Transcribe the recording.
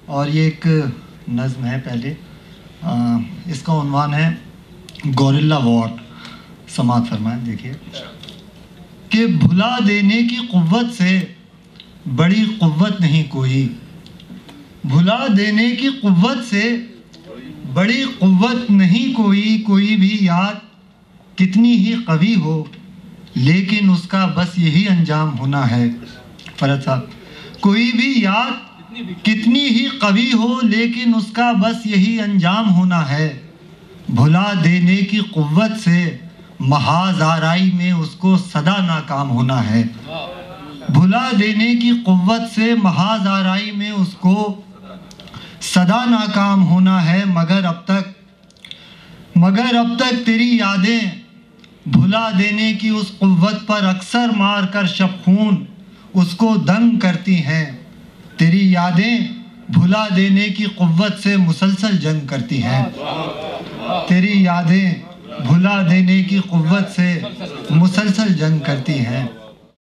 اور یہ ایک نظم ہے پہلے، اس کا عنوان ہے گوریلا وار. سماعت فرمائیں. دیکھیے کہ بھلا دینے کی قوت سے بڑی قوت نہیں کوئی، بھلا دینے کی قوت سے بڑی قوت نہیں کوئی. کوئی بھی یاد کتنی ہی قوی ہو لیکن اس کا بس یہی انجام ہونا ہے. فرد صاحب، کوئی بھی یاد کتنی ہی قوی ہو لیکن اس کا بس یہی انجام ہونا ہے. بھلا دینے کی قوت سے محاذ آرائی میں اس کو سدا ناکام ہونا ہے. بھلا دینے کی قوت سے محاذ آرائی میں اس کو سدا ناکام ہونا ہے. مگر اب تک تیری یادیں بھلا دینے کی اس قوت پر اکثر مار کر شب خون اس کو دنگ کرتی ہیں. تیری یادیں بھلا دینے کی قوت سے مسلسل جنگ کرتی ہیں. تیری یادیں بھلا دینے کی قوت سے مسلسل جنگ کرتی ہیں.